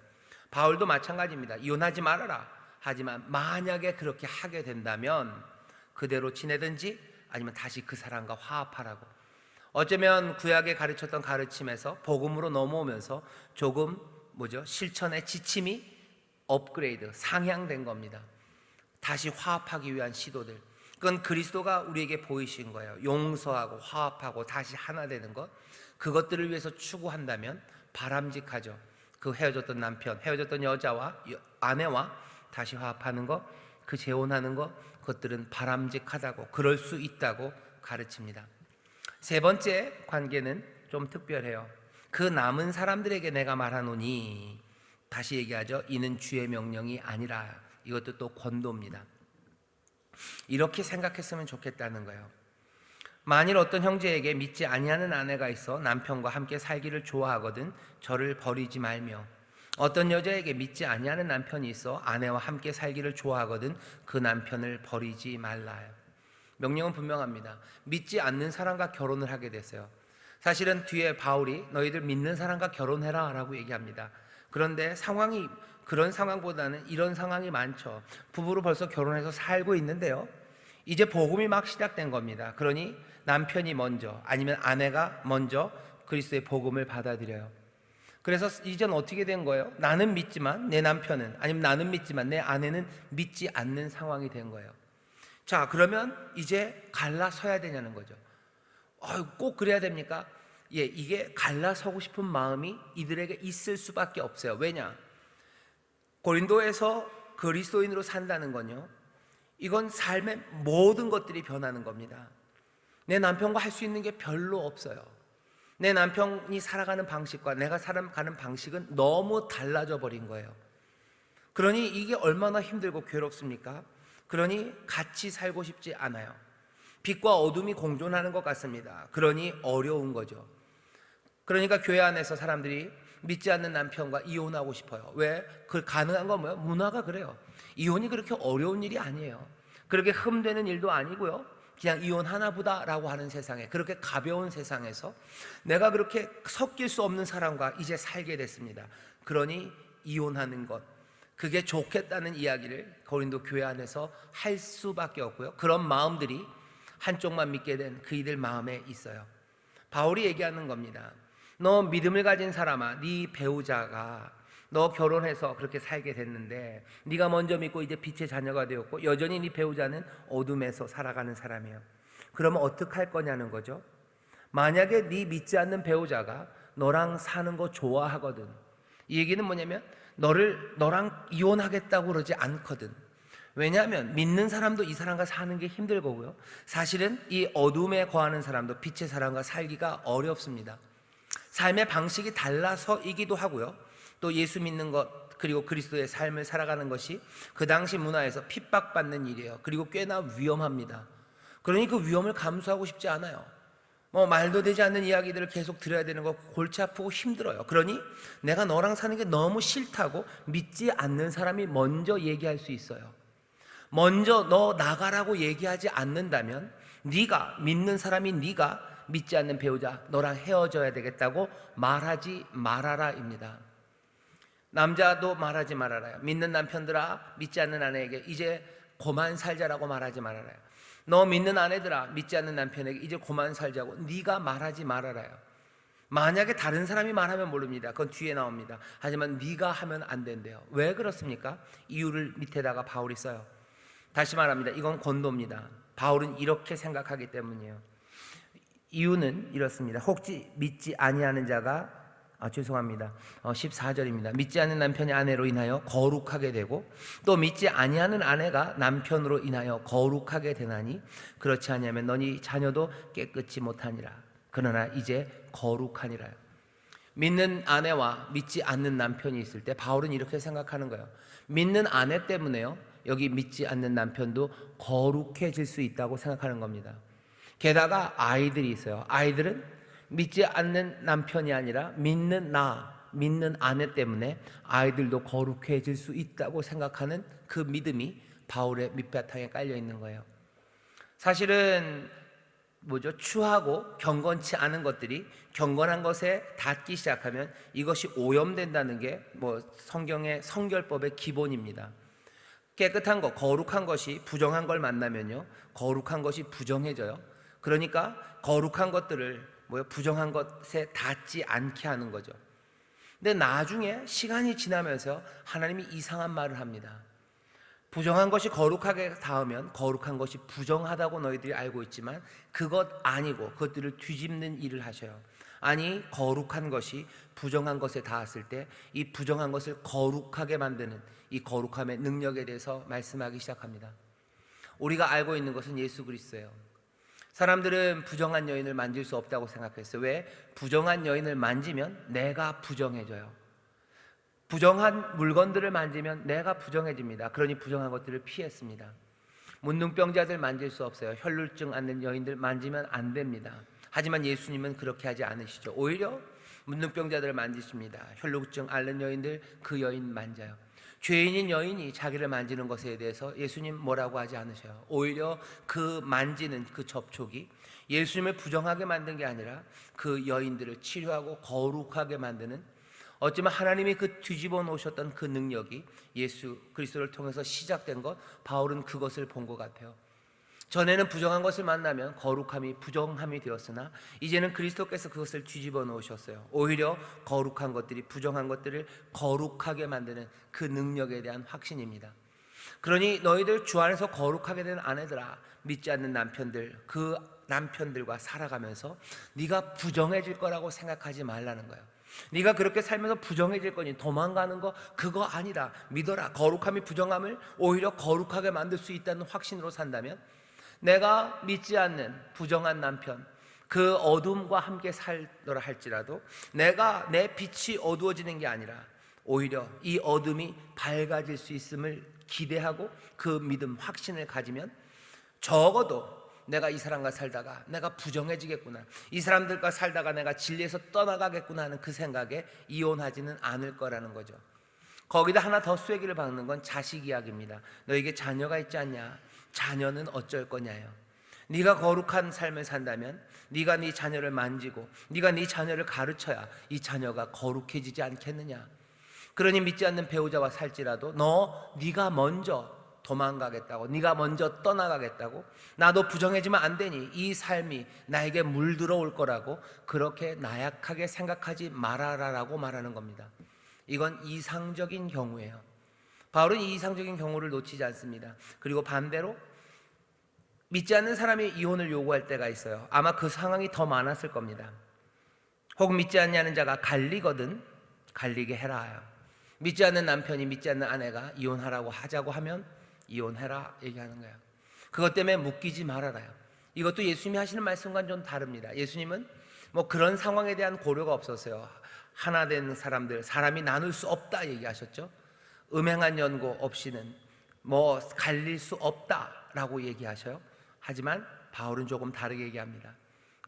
바울도 마찬가지입니다. 이혼하지 말아라. 하지만 만약에 그렇게 하게 된다면 그대로 지내든지 아니면 다시 그 사람과 화합하라고. 어쩌면 구약에 가르쳤던 가르침에서 복음으로 넘어오면서 조금 실천의 지침이 업그레이드, 상향된 겁니다. 다시 화합하기 위한 시도들. 그건 그리스도가 우리에게 보이신 거예요. 용서하고 화합하고 다시 하나 되는 것. 그것들을 위해서 추구한다면 바람직하죠. 그 헤어졌던 남편, 헤어졌던 여자와 아내와 다시 화합하는 것, 그 재혼하는 것, 그것들은 바람직하다고, 그럴 수 있다고 가르칩니다. 세 번째 관계는 좀 특별해요. 그 남은 사람들에게 내가 말하노니, 다시 얘기하죠. 이는 주의 명령이 아니라. 이것도 또 권도입니다. 이렇게 생각했으면 좋겠다는 거예요. 만일 어떤 형제에게 믿지 아니하는 아내가 있어 남편과 함께 살기를 좋아하거든 저를 버리지 말며, 어떤 여자에게 믿지 아니하는 남편이 있어 아내와 함께 살기를 좋아하거든 그 남편을 버리지 말라요. 명령은 분명합니다. 믿지 않는 사람과 결혼을 하게 됐어요. 사실은 뒤에 바울이 너희들 믿는 사람과 결혼해라 라고 얘기합니다. 그런데 상황이 그런 상황보다는 이런 상황이 많죠. 부부로 벌써 결혼해서 살고 있는데요, 이제 복음이 막 시작된 겁니다. 그러니 남편이 먼저 아니면 아내가 먼저 그리스도의 복음을 받아들여요. 그래서 이젠 어떻게 된 거예요? 나는 믿지만 내 남편은, 아니면 나는 믿지만 내 아내는 믿지 않는 상황이 된 거예요. 자, 그러면 이제 갈라서야 되냐는 거죠. 꼭 그래야 됩니까? 이게 갈라서고 싶은 마음이 이들에게 있을 수밖에 없어요. 왜냐? 고린도에서 그리스도인으로 산다는 건요, 이건 삶의 모든 것들이 변하는 겁니다. 내 남편과 할 수 있는 게 별로 없어요. 내 남편이 살아가는 방식과 내가 살아가는 방식은 너무 달라져 버린 거예요. 그러니 이게 얼마나 힘들고 괴롭습니까? 그러니 같이 살고 싶지 않아요. 빛과 어둠이 공존하는 것 같습니다. 그러니 어려운 거죠. 그러니까 교회 안에서 사람들이 믿지 않는 남편과 이혼하고 싶어요. 왜? 그 가능한 건 뭐예요? 문화가 그래요. 이혼이 그렇게 어려운 일이 아니에요. 그렇게 흠되는 일도 아니고요, 그냥 이혼하나 보다라고 하는 세상에, 그렇게 가벼운 세상에서 내가 그렇게 섞일 수 없는 사람과 이제 살게 됐습니다. 그러니 이혼하는 것, 그게 좋겠다는 이야기를 고린도 교회 안에서 할 수밖에 없고요, 그런 마음들이 한쪽만 믿게 된 그이들 마음에 있어요. 바울이 얘기하는 겁니다. 너 믿음을 가진 사람아, 네 배우자가 너 결혼해서 그렇게 살게 됐는데 네가 먼저 믿고 이제 빛의 자녀가 되었고 여전히 네 배우자는 어둠에서 살아가는 사람이에요. 그러면 어떡할 거냐는 거죠. 만약에 네 믿지 않는 배우자가 너랑 사는 거 좋아하거든, 이 얘기는 뭐냐면 너랑 이혼하겠다고 그러지 않거든. 왜냐하면 믿는 사람도 이 사람과 사는 게 힘들 거고요, 사실은 이 어둠에 거하는 사람도 빛의 사람과 살기가 어렵습니다. 삶의 방식이 달라서이기도 하고요, 또 예수 믿는 것 그리고 그리스도의 삶을 살아가는 것이 그 당시 문화에서 핍박받는 일이에요. 그리고 꽤나 위험합니다. 그러니 그 위험을 감수하고 싶지 않아요. 말도 되지 않는 이야기들을 계속 들어야 되는 거 골치 아프고 힘들어요. 그러니 내가 너랑 사는 게 너무 싫다고 믿지 않는 사람이 먼저 얘기할 수 있어요. 먼저 너 나가라고 얘기하지 않는다면 네가 믿는 사람이 네가 믿지 않는 배우자 너랑 헤어져야 되겠다고 말하지 말아라입니다. 남자도 말하지 말아라요. 믿는 남편들아, 믿지 않는 아내에게 이제 고만 살자라고 말하지 말아라요. 너 믿는 아내들아, 믿지 않는 남편에게 이제 고만 살자고 네가 말하지 말아라요. 만약에 다른 사람이 말하면 모릅니다. 그건 뒤에 나옵니다. 하지만 네가 하면 안 된대요. 왜 그렇습니까? 이유를 밑에다가 바울이 써요. 다시 말합니다. 이건 권도입니다. 바울은 이렇게 생각하기 때문이에요. 이유는 이렇습니다. 혹시 믿지 아니하는 자가 14절입니다. 믿지 않는 남편이 아내로 인하여 거룩하게 되고 또 믿지 아니하는 아내가 남편으로 인하여 거룩하게 되나니 그렇지 아니하면 너희 자녀도 깨끗이 못하니라. 그러나 이제 거룩하니라요. 믿는 아내와 믿지 않는 남편이 있을 때 바울은 이렇게 생각하는 거예요. 믿는 아내 때문에요, 여기 믿지 않는 남편도 거룩해질 수 있다고 생각하는 겁니다. 게다가 아이들이 있어요. 아이들은 믿지 않는 남편이 아니라 믿는 아내 때문에 아이들도 거룩해질 수 있다고 생각하는 그 믿음이 바울의 밑바탕에 깔려 있는 거예요. 사실은 추하고 경건치 않은 것들이 경건한 것에 닿기 시작하면 이것이 오염된다는 게 성경의 성결법의 기본입니다. 깨끗한 것, 거룩한 것이 부정한 걸 만나면요, 거룩한 것이 부정해져요. 그러니까 거룩한 것들을 부정한 것에 닿지 않게 하는 거죠. 근데 나중에 시간이 지나면서 하나님이 이상한 말을 합니다. 부정한 것이 거룩하게 닿으면 거룩한 것이 부정하다고 너희들이 알고 있지만 그것 아니고 그것들을 뒤집는 일을 하셔요. 아니, 거룩한 것이 부정한 것에 닿았을 때 이 부정한 것을 거룩하게 만드는 이 거룩함의 능력에 대해서 말씀하기 시작합니다. 우리가 알고 있는 것은 예수 그리스도예요. 사람들은 부정한 여인을 만질 수 없다고 생각했어요. 왜? 부정한 여인을 만지면 내가 부정해져요. 부정한 물건들을 만지면 내가 부정해집니다. 그러니 부정한 것들을 피했습니다. 문둥병자들 만질 수 없어요. 혈루증 앓는 여인들 만지면 안 됩니다. 하지만 예수님은 그렇게 하지 않으시죠. 오히려 문둥병자들을 만지십니다. 혈루증 앓는 여인들, 그 여인 만져요. 죄인인 여인이 자기를 만지는 것에 대해서 예수님 뭐라고 하지 않으셔요. 오히려 그 만지는 그 접촉이 예수님을 부정하게 만든 게 아니라 그 여인들을 치료하고 거룩하게 만드는, 어쩌면 하나님이 그 뒤집어 놓으셨던 그 능력이 예수 그리스도를 통해서 시작된 것, 바울은 그것을 본 것 같아요. 전에는 부정한 것을 만나면 거룩함이 부정함이 되었으나 이제는 그리스도께서 그것을 뒤집어 놓으셨어요. 오히려 거룩한 것들이 부정한 것들을 거룩하게 만드는 그 능력에 대한 확신입니다. 그러니 너희들 주 안에서 거룩하게 된 아내들아, 믿지 않는 남편들, 그 남편들과 살아가면서 네가 부정해질 거라고 생각하지 말라는 거예요. 네가 그렇게 살면서 부정해질 거니 도망가는 거 그거 아니다. 믿어라. 거룩함이 부정함을 오히려 거룩하게 만들 수 있다는 확신으로 산다면, 내가 믿지 않는 부정한 남편, 그 어둠과 함께 살더라 할지라도 내가 내 빛이 어두워지는 게 아니라 오히려 이 어둠이 밝아질 수 있음을 기대하고 그 믿음, 확신을 가지면 적어도 내가 이 사람과 살다가 내가 부정해지겠구나, 이 사람들과 살다가 내가 진리에서 떠나가겠구나 하는 그 생각에 이혼하지는 않을 거라는 거죠. 거기다 하나 더 쐐기를 박는 건 자식 이야기입니다. 너에게 자녀가 있지 않냐? 자녀는 어쩔 거냐요. 네가 거룩한 삶을 산다면 네가 네 자녀를 만지고 네가 네 자녀를 가르쳐야 이 자녀가 거룩해지지 않겠느냐. 그러니 믿지 않는 배우자와 살지라도 네가 먼저 도망가겠다고, 네가 먼저 떠나가겠다고, 나도 부정해지면 안 되니 이 삶이 나에게 물들어 올 거라고 그렇게 나약하게 생각하지 말아라라고 말하는 겁니다. 이건 이상적인 경우예요. 바울은 이 이상적인 경우를 놓치지 않습니다. 그리고 반대로 믿지 않는 사람이 이혼을 요구할 때가 있어요. 아마 그 상황이 더 많았을 겁니다. 혹 믿지 않냐는 자가 갈리거든 갈리게 해라. 믿지 않는 남편이 믿지 않는 아내가 이혼하라고 하자고 하면 이혼해라 얘기하는 거예요. 그것 때문에 묶이지 말아라요. 이것도 예수님이 하시는 말씀과는 좀 다릅니다. 예수님은 그런 상황에 대한 고려가 없었어요. 하나 된 사람이 나눌 수 없다 얘기하셨죠. 음행한 연고 없이는 갈릴 수 없다라고 얘기하셔요. 하지만 바울은 조금 다르게 얘기합니다.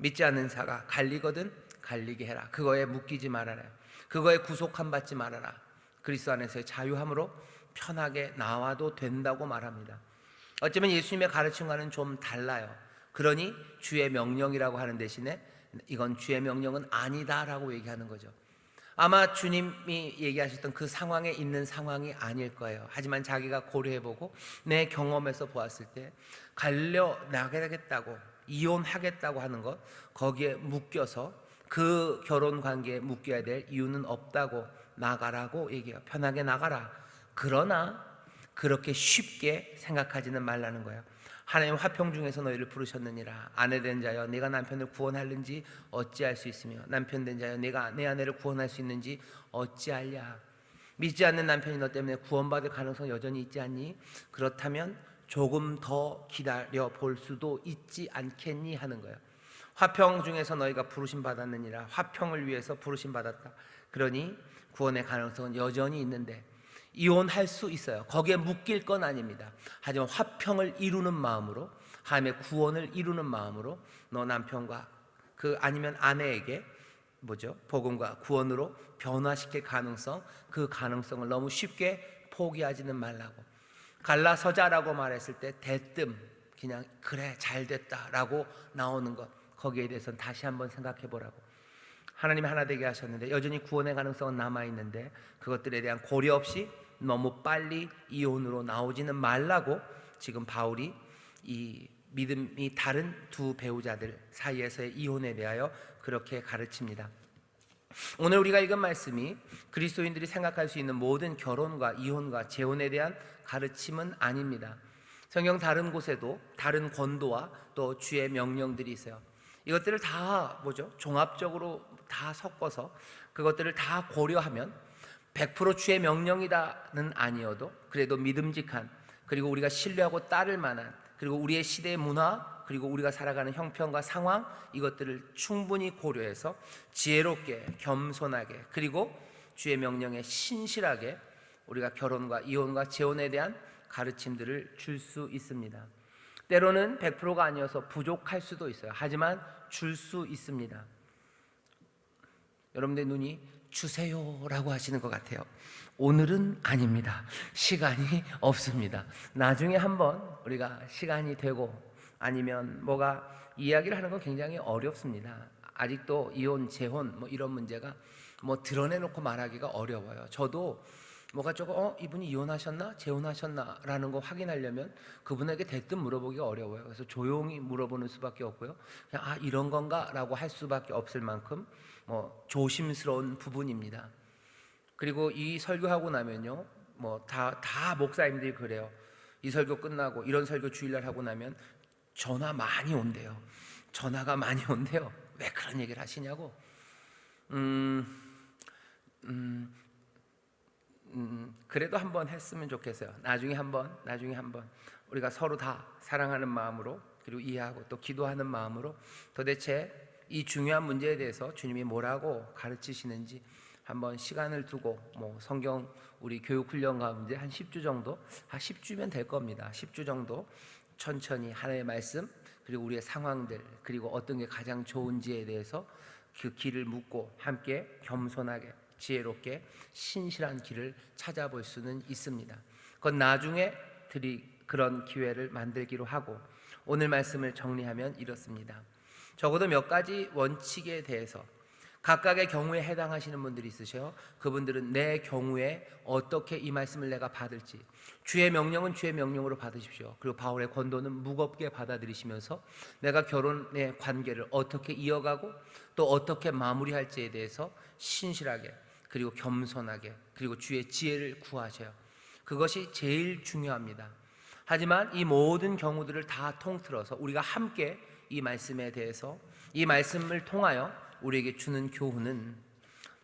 믿지 않는 자가 갈리거든 갈리게 해라. 그거에 묶이지 말아라. 그거에 구속함 받지 말아라. 그리스도 안에서의 자유함으로 편하게 나와도 된다고 말합니다. 어쩌면 예수님의 가르침과는 좀 달라요. 그러니 주의 명령이라고 하는 대신에 이건 주의 명령은 아니다라고 얘기하는 거죠. 아마 주님이 얘기하셨던 그 상황에 있는 상황이 아닐 거예요. 하지만 자기가 고려해보고 내 경험에서 보았을 때 갈려나가겠다고, 이혼하겠다고 하는 것, 거기에 묶여서 그 결혼 관계에 묶여야 될 이유는 없다고 나가라고 얘기해요. 편하게 나가라. 그러나 그렇게 쉽게 생각하지는 말라는 거예요. 하나님 화평 중에서 너희를 부르셨느니라. 아내 된 자여 네가 남편을 구원하는지 어찌할 수 있으며 남편 된 자여 네가 내 아내를 구원할 수 있는지 어찌알랴. 믿지 않는 남편이 너 때문에 구원받을 가능성 여전히 있지 않니? 그렇다면 조금 더 기다려 볼 수도 있지 않겠니 하는 거예요. 화평 중에서 너희가 부르심 받았느니라. 화평을 위해서 부르심 받았다. 그러니 구원의 가능성은 여전히 있는데 이혼할 수 있어요. 거기에 묶일 건 아닙니다. 하지만 화평을 이루는 마음으로, 하나님의 구원을 이루는 마음으로 너 남편과 그 아니면 아내에게 복음과 구원으로 변화시킬 가능성, 그 가능성을 너무 쉽게 포기하지는 말라고. 갈라서자라고 말했을 때 대뜸 그냥 그래 잘됐다라고 나오는 것, 거기에 대해서는 다시 한번 생각해 보라고. 하나님이 하나 되게 하셨는데 여전히 구원의 가능성은 남아있는데 그것들에 대한 고려 없이 너무 빨리 이혼으로 나오지는 말라고 지금 바울이 이 믿음이 다른 두 배우자들 사이에서의 이혼에 대하여 그렇게 가르칩니다. 오늘 우리가 읽은 말씀이 그리스도인들이 생각할 수 있는 모든 결혼과 이혼과 재혼에 대한 가르침은 아닙니다. 성경 다른 곳에도 다른 권도와 또 주의 명령들이 있어요. 이것들을 다 종합적으로 다 섞어서 그것들을 다 고려하면 100% 주의 명령이다는 아니어도 그래도 믿음직한, 그리고 우리가 신뢰하고 따를 만한, 그리고 우리의 시대의 문화, 그리고 우리가 살아가는 형편과 상황, 이것들을 충분히 고려해서 지혜롭게 겸손하게 그리고 주의 명령에 신실하게 우리가 결혼과 이혼과 재혼에 대한 가르침들을 줄 수 있습니다. 때로는 100%가 아니어서 부족할 수도 있어요. 하지만 줄 수 있습니다. 여러분들 눈이 주세요라고 하시는 것 같아요. 오늘은 아닙니다. 시간이 없습니다. 나중에 한번 우리가 시간이 되고 아니면 뭐가 이야기를 하는 건 굉장히 어렵습니다. 아직도 이혼, 재혼 이런 문제가 드러내놓고 말하기가 어려워요. 저도 뭐가 조금 이분이 이혼하셨나 재혼하셨나 라는 거 확인하려면 그분에게 대뜸 물어보기가 어려워요. 그래서 조용히 물어보는 수밖에 없고요. 그냥 이런 건가 라고 할 수밖에 없을 만큼 조심스러운 부분입니다. 그리고 이 설교하고 나면요, 다 목사님들이 그래요. 이 설교 끝나고 이런 설교 주일날 하고 나면 전화 많이 온대요. 전화가 많이 온대요. 왜 그런 얘기를 하시냐고. 그래도 한번 했으면 좋겠어요. 나중에 한번 우리가 서로 다 사랑하는 마음으로, 그리고 이해하고 또 기도하는 마음으로 도대체 이 중요한 문제에 대해서 주님이 뭐라고 가르치시는지 한번 시간을 두고 성경 우리 교육훈련 가운데 한 10주 정도, 10주면 될 겁니다. 10주 정도 천천히 하나님의 말씀, 그리고 우리의 상황들, 그리고 어떤 게 가장 좋은지에 대해서 그 길을 묻고 함께 겸손하게 지혜롭게 신실한 길을 찾아볼 수는 있습니다. 그건 나중에 그런 기회를 만들기로 하고, 오늘 말씀을 정리하면 이렇습니다. 적어도 몇 가지 원칙에 대해서 각각의 경우에 해당하시는 분들이 있으셔요. 그분들은 내 경우에 어떻게 이 말씀을 내가 받을지, 주의 명령은 주의 명령으로 받으십시오. 그리고 바울의 권도는 무겁게 받아들이시면서 내가 결혼의 관계를 어떻게 이어가고 또 어떻게 마무리할지에 대해서 신실하게 그리고 겸손하게 그리고 주의 지혜를 구하셔요. 그것이 제일 중요합니다. 하지만 이 모든 경우들을 다 통틀어서 우리가 함께 이 말씀에 대해서, 이 말씀을 통하여 우리에게 주는 교훈은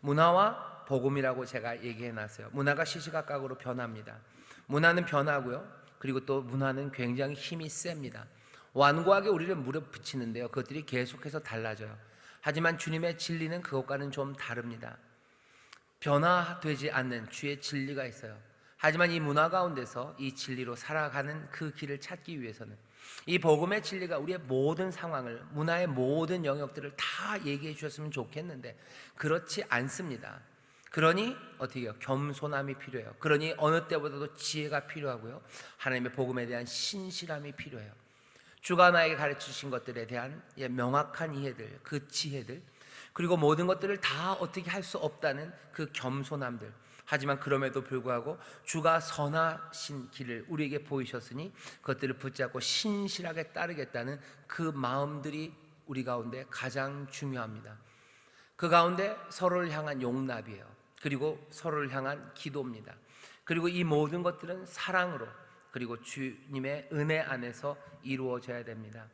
문화와 복음이라고 제가 얘기해 놨어요. 문화가 시시각각으로 변합니다. 문화는 변하고요, 그리고 또 문화는 굉장히 힘이 셉니다. 완고하게 우리를 무릎붙이는데요, 그것들이 계속해서 달라져요. 하지만 주님의 진리는 그것과는 좀 다릅니다. 변화되지 않는 주의 진리가 있어요. 하지만 이 문화 가운데서 이 진리로 살아가는 그 길을 찾기 위해서는 이 복음의 진리가 우리의 모든 상황을, 문화의 모든 영역들을 다 얘기해 주셨으면 좋겠는데 그렇지 않습니다. 그러니 어떻게 해요? 겸손함이 필요해요. 그러니 어느 때보다도 지혜가 필요하고요, 하나님의 복음에 대한 신실함이 필요해요. 주가 나에게 가르치신 것들에 대한 명확한 이해들, 그 지혜들, 그리고 모든 것들을 다 어떻게 할 수 없다는 그 겸손함들. 하지만 그럼에도 불구하고 주가 선하신 길을 우리에게 보이셨으니 그것들을 붙잡고 신실하게 따르겠다는 그 마음들이 우리 가운데 가장 중요합니다. 그 가운데 서로를 향한 용납이에요. 그리고 서로를 향한 기도입니다. 그리고 이 모든 것들은 사랑으로, 그리고 주님의 은혜 안에서 이루어져야 됩니다.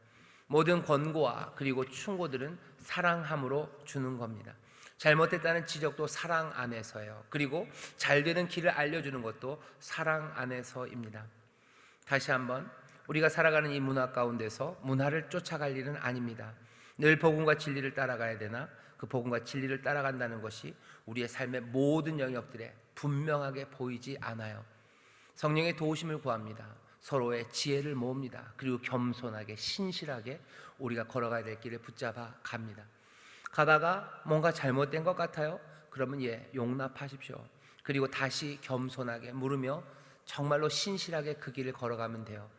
모든 권고와 그리고 충고들은 사랑함으로 주는 겁니다. 잘못됐다는 지적도 사랑 안에서예요. 그리고 잘 되는 길을 알려주는 것도 사랑 안에서입니다. 다시 한번, 우리가 살아가는 이 문화 가운데서 문화를 쫓아갈 일은 아닙니다. 늘 복음과 진리를 따라가야 되나 그 복음과 진리를 따라간다는 것이 우리의 삶의 모든 영역들에 분명하게 보이지 않아요. 성령의 도우심을 구합니다. 서로의 지혜를 모읍니다. 그리고 겸손하게 신실하게 우리가 걸어가야 될 길을 붙잡아 갑니다. 가다가 뭔가 잘못된 것 같아요. 그러면 용납하십시오. 그리고 다시 겸손하게 물으며 정말로 신실하게 그 길을 걸어가면 돼요.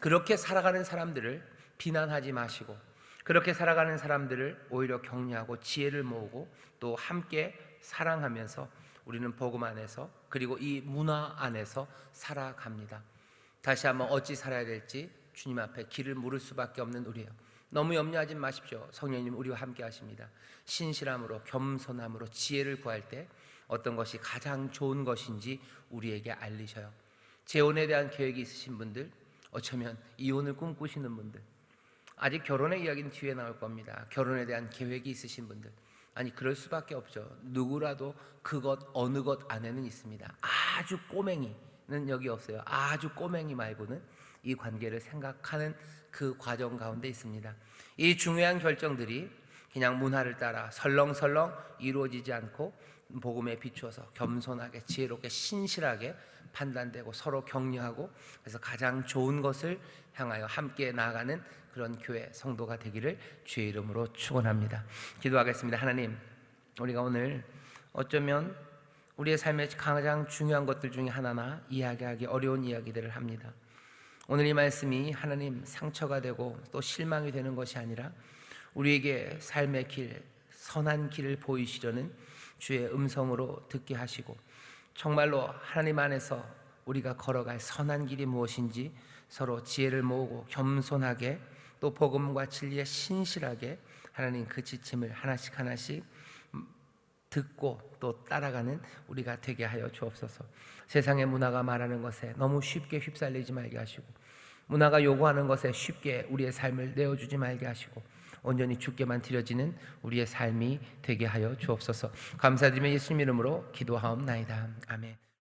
그렇게 살아가는 사람들을 비난하지 마시고, 그렇게 살아가는 사람들을 오히려 격려하고 지혜를 모으고 또 함께 사랑하면서 우리는 복음 안에서 그리고 이 문화 안에서 살아갑니다. 다시 한번 어찌 살아야 될지 주님 앞에 길을 물을 수밖에 없는 우리예요. 너무 염려하지 마십시오. 성령님 우리와 함께 하십니다. 신실함으로 겸손함으로 지혜를 구할 때 어떤 것이 가장 좋은 것인지 우리에게 알리셔요. 재혼에 대한 계획이 있으신 분들, 어쩌면 이혼을 꿈꾸시는 분들, 아직 결혼의 이야기는 뒤에 나올 겁니다. 결혼에 대한 계획이 있으신 분들, 아니 그럴 수밖에 없죠. 누구라도 그것 어느 것 안에는 있습니다. 아주 꼬맹이는 여기 없어요. 아주 꼬맹이 말고는 이 관계를 생각하는 그 과정 가운데 있습니다. 이 중요한 결정들이 그냥 문화를 따라 설렁설렁 이루어지지 않고 복음에 비추어서 겸손하게 지혜롭게 신실하게 판단되고 서로 격려하고, 그래서 가장 좋은 것을 향하여 함께 나아가는 그런 교회 성도가 되기를 주의 이름으로 축원합니다. 기도하겠습니다. 하나님, 우리가 오늘 어쩌면 우리의 삶의 가장 중요한 것들 중에 하나나 이야기하기 어려운 이야기들을 합니다. 오늘 이 말씀이 하나님 상처가 되고 또 실망이 되는 것이 아니라 우리에게 삶의 길, 선한 길을 보이시려는 주의 음성으로 듣게 하시고, 정말로 하나님 안에서 우리가 걸어갈 선한 길이 무엇인지 서로 지혜를 모으고 겸손하게 또 복음과 진리에 신실하게 하나님 그 지침을 하나씩 하나씩 듣고 또 따라가는 우리가 되게 하여 주옵소서. 세상의 문화가 말하는 것에 너무 쉽게 휩쓸리지 말게 하시고, 문화가 요구하는 것에 쉽게 우리의 삶을 내어주지 말게 하시고, 온전히 주께만 드려지는 우리의 삶이 되게 하여 주옵소서. 감사드리며 예수님 이름으로 기도하옵나이다. 아멘.